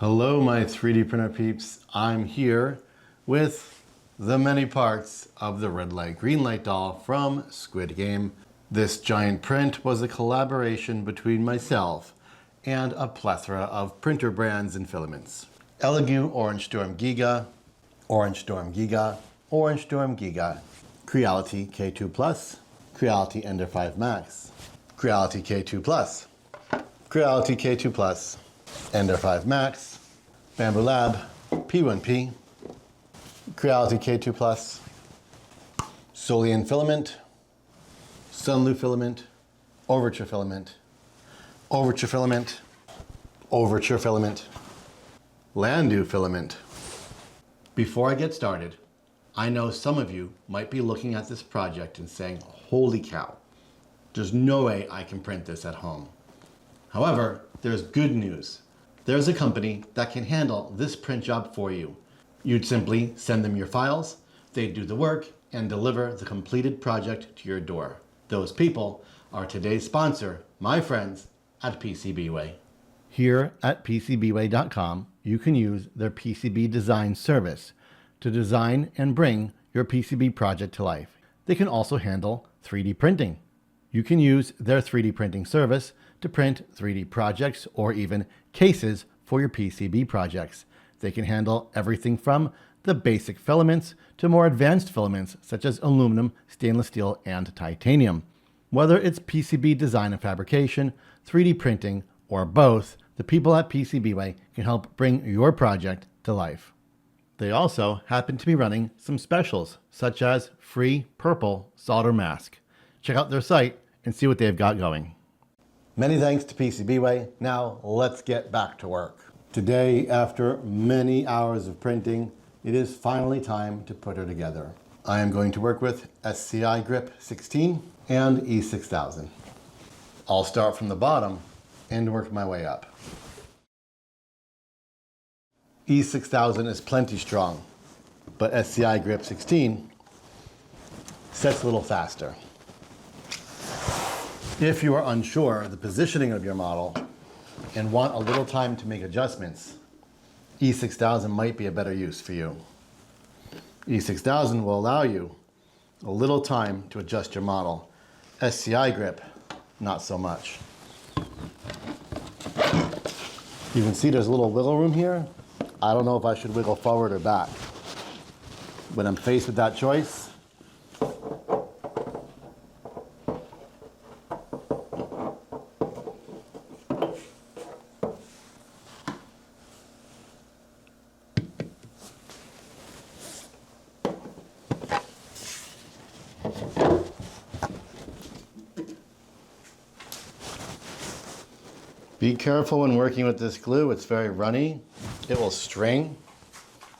Hello, my 3D printer peeps. I'm here with the many parts of the Redlight Greenlight doll from Squid game. This giant print was a collaboration between myself and a plethora of printer brands and filaments. Elegoo Orange Storm Giga, Orange Storm Giga, Orange Storm Giga, Creality K2 Plus, Creality Ender 5 Max, Creality K2 Plus, Creality K2 Plus, Ender 5 Max, Bamboo Lab, P1P, Creality K2 Plus, Solian Filament, Sunlu Filament, Overture Filament, Overture Filament, Overture Filament, Landu Filament. Before I get started, I know some of you might be looking at this project and saying, holy cow, there's no way I can print this at home. However, there's good news. There's a company that can handle this print job for you. You'd simply send them your files, they'd do the work, and deliver the completed project to your door. Those people are today's sponsor, my friends at PCBWay. Here at PCBWay.com, you can use their PCB design service to design and bring your PCB project to life. They can also handle 3D printing. You can use their 3D printing service to print 3D projects or even cases for your PCB projects. They can handle everything from the basic filaments to more advanced filaments such as aluminum, stainless steel, and titanium. Whether it's PCB design and fabrication, 3D printing, or both, the people at PCBWay can help bring your project to life. They also happen to be running some specials, such as free purple solder mask. Check out their site and see what they've got going. Many thanks to PCBWay. Now let's get back to work. Today, after many hours of printing, it is finally time to put her together. I am going to work with SCI Grip 16 and E6000. I'll start from the bottom and work my way up. E6000 is plenty strong, but SCI Grip 16 sets a little faster. If you are unsure of the positioning of your model and want a little time to make adjustments, E6000 might be a better use for you. E6000 will allow you a little time to adjust your model. SCI Grip, not so much. You can see there's a little wiggle room here. I don't know if I should wiggle forward or back. When I'm faced with that choice, be careful when working with this glue. It's very runny. It will string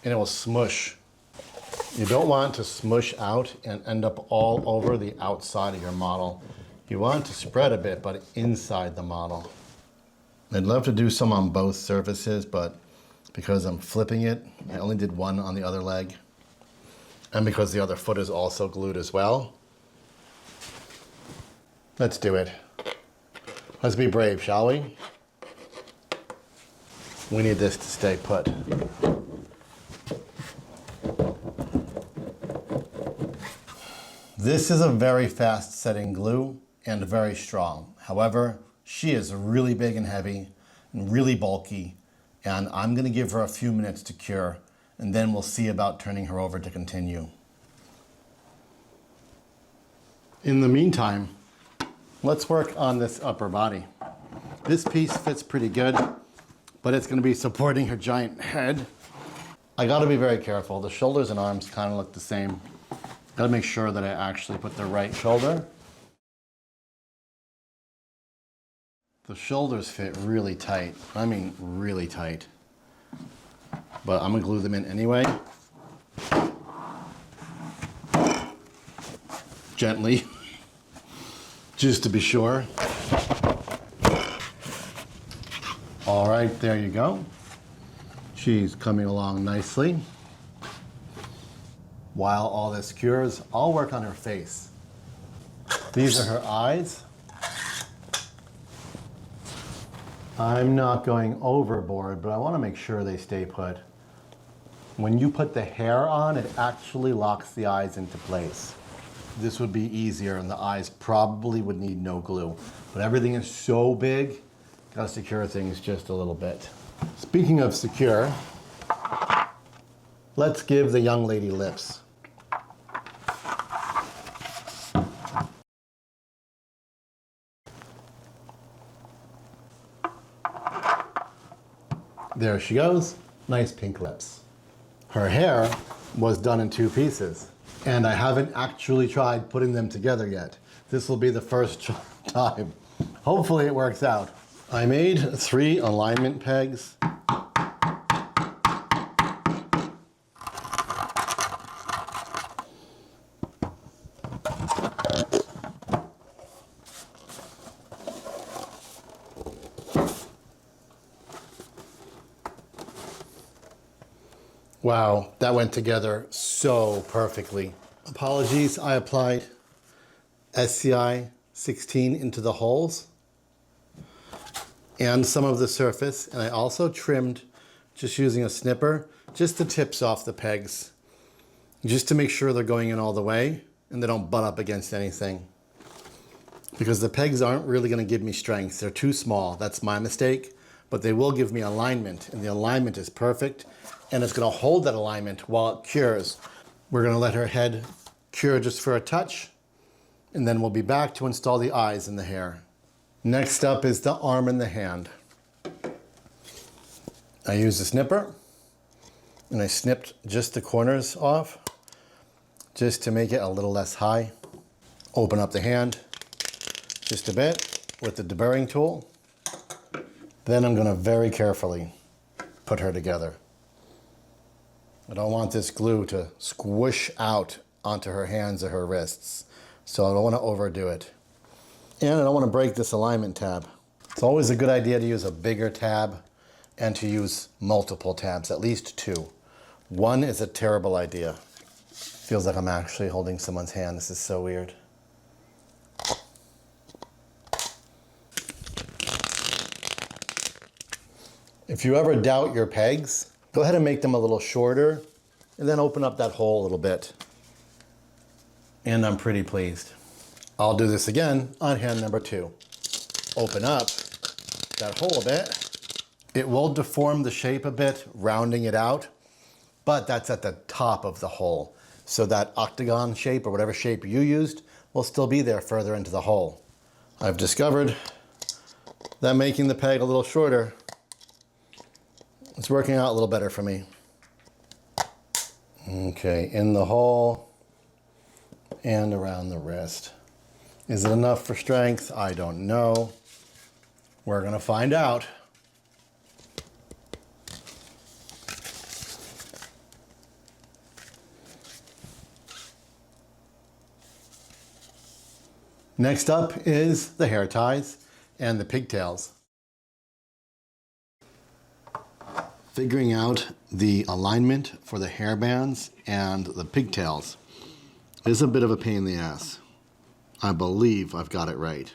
and it will smush. You don't want to smush out and end up all over the outside of your model. You want to spread a bit, but inside the model. I'd love to do some on both surfaces, but because I'm flipping it, I only did one on the other leg. And because the other foot is also glued as well. Let's do it. Let's be brave, shall we? We need this to stay put. This is a very fast setting glue and very strong. However, she is really big and heavy and really bulky, and I'm gonna give her a few minutes to cure, and then we'll see about turning her over to continue. In the meantime, let's work on this upper body. This piece fits pretty good, but it's gonna be supporting her giant head. I gotta be very careful. The shoulders and arms kind of look the same. Gotta make sure that I actually put the right shoulder. The shoulders fit really tight. I mean, really tight. But I'm gonna glue them in anyway. Gently, just to be sure. All right, there you go. She's coming along nicely. While all this cures, I'll work on her face. These are her eyes. I'm not going overboard, but I want to make sure they stay put. When you put the hair on, it actually locks the eyes into place. This would be easier and the eyes probably would need no glue. But everything is so big, gotta secure things just a little bit. Speaking of secure, let's give the young lady lips. There she goes, nice pink lips. Her hair was done in 2 pieces, and I haven't actually tried putting them together yet. This will be the first time. Hopefully it works out. I made 3 alignment pegs. Wow, that went together so perfectly. Apologies, I applied SCI 16 into the holes and some of the surface, and I also trimmed, just using a snipper, just the tips off the pegs, just to make sure they're going in all the way and they don't butt up against anything. Because the pegs aren't really gonna give me strength. They're too small, that's my mistake, but they will give me alignment, and the alignment is perfect, and it's gonna hold that alignment while it cures. We're gonna let her head cure just for a touch, and then we'll be back to install the eyes and the hair. Next up is the arm and the hand. I used a snipper, and I snipped just the corners off, just to make it a little less high. Open up the hand just a bit with the deburring tool. Then I'm gonna very carefully put her together. I don't want this glue to squish out onto her hands or her wrists, so I don't want to overdo it. And I don't want to break this alignment tab. It's always a good idea to use a bigger tab and to use multiple tabs, at least 2. 1 is a terrible idea. Feels like I'm actually holding someone's hand. This is so weird. If you ever doubt your pegs, go ahead and make them a little shorter and then open up that hole a little bit. And I'm pretty pleased. I'll do this again on hand number 2. Open up that hole a bit. It will deform the shape a bit, rounding it out, but that's at the top of the hole. So that octagon shape or whatever shape you used will still be there further into the hole. I've discovered that making the peg a little shorter, it's working out a little better for me. Okay, in the hole and around the wrist. Is it enough for strength? I don't know. We're gonna find out. Next up is the hair ties and the pigtails. Figuring out the alignment for the hair bands and the pigtails is a bit of a pain in the ass. I believe I've got it right.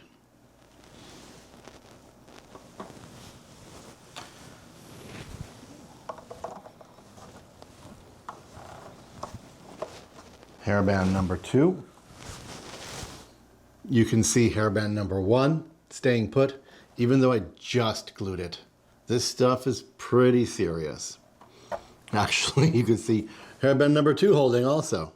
Hairband number 2. You can see hairband number 1 staying put, even though I just glued it. This stuff is pretty serious. Actually, you can see hairband number 2 holding also.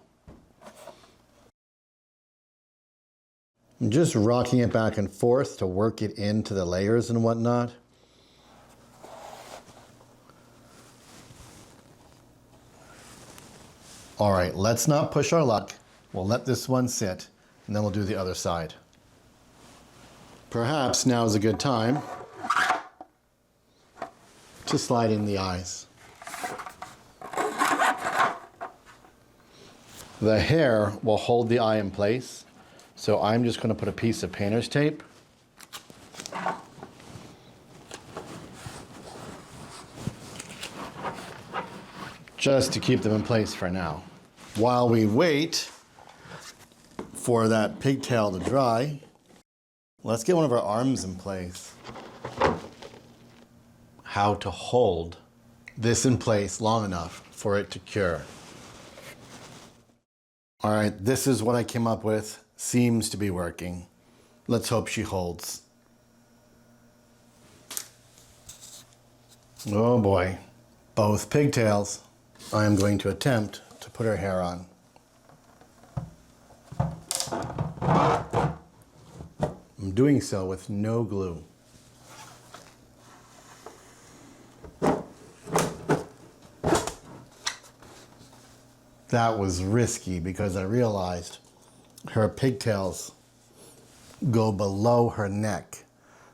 I'm just rocking it back and forth to work it into the layers and whatnot. All right, let's not push our luck. We'll let this one sit, and then we'll do the other side. Perhaps now is a good time to slide in the eyes. The hair will hold the eye in place, so I'm just going to put a piece of painter's tape just to keep them in place for now. While we wait for that pigtail to dry, let's get one of our arms in place. how to hold this in place long enough for it to cure. All right, this is what I came up with. Seems to be working. Let's hope she holds. Oh boy, both pigtails. I am going to attempt to put her hair on. I'm doing so with no glue. That was risky because I realized her pigtails go below her neck,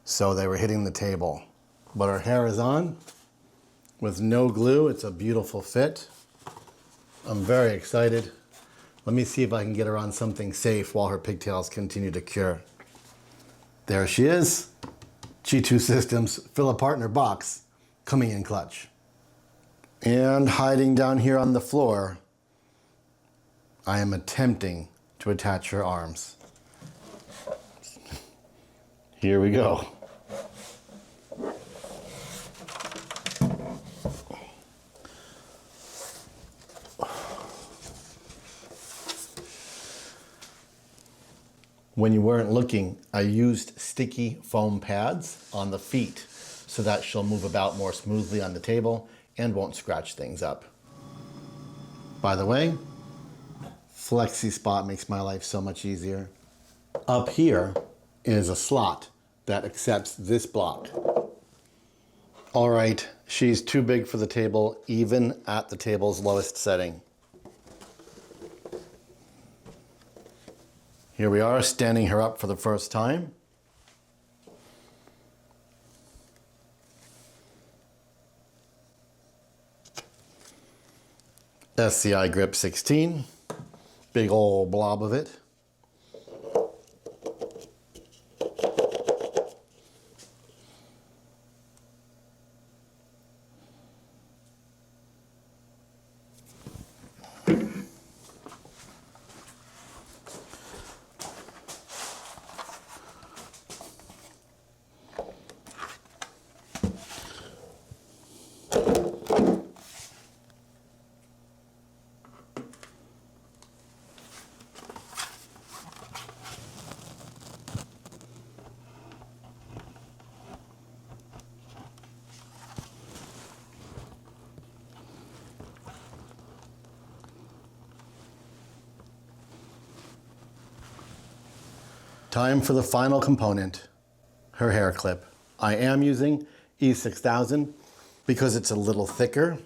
so they were hitting the table. But her hair is on with no glue. It's a beautiful fit. I'm very excited. Let me see if I can get her on something safe while her pigtails continue to cure. There she is. G2 Systems Fill a Partner box coming in clutch. And hiding down here on the floor, I am attempting to attach her arms. Here we go. When you weren't looking, I used sticky foam pads on the feet so that she'll move about more smoothly on the table and won't scratch things up. By the way, Flexi Spot makes my life so much easier. Up here is a slot that accepts this block. All right, she's too big for the table, even at the table's lowest setting. Here we are, standing her up for the first time. SCI grip 16, big old blob of it. Time for the final component, her hair clip. I am using E6000 because it's a little thicker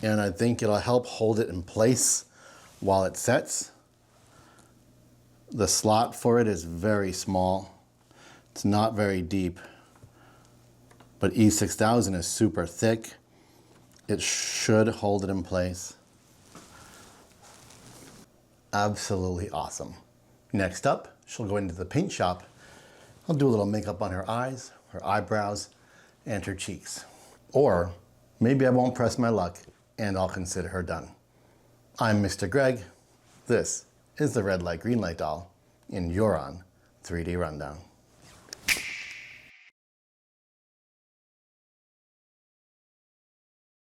and I think it'll help hold it in place while it sets. The slot for it is very small. It's not very deep, but E6000 is super thick. It should hold it in place. Absolutely awesome. Next up, she'll go into the paint shop. I'll do a little makeup on her eyes, her eyebrows, and her cheeks. Or maybe I won't press my luck and I'll consider her done. I'm Mr. Greg. This is the Redlight Greenlight doll in your 3D Rundown.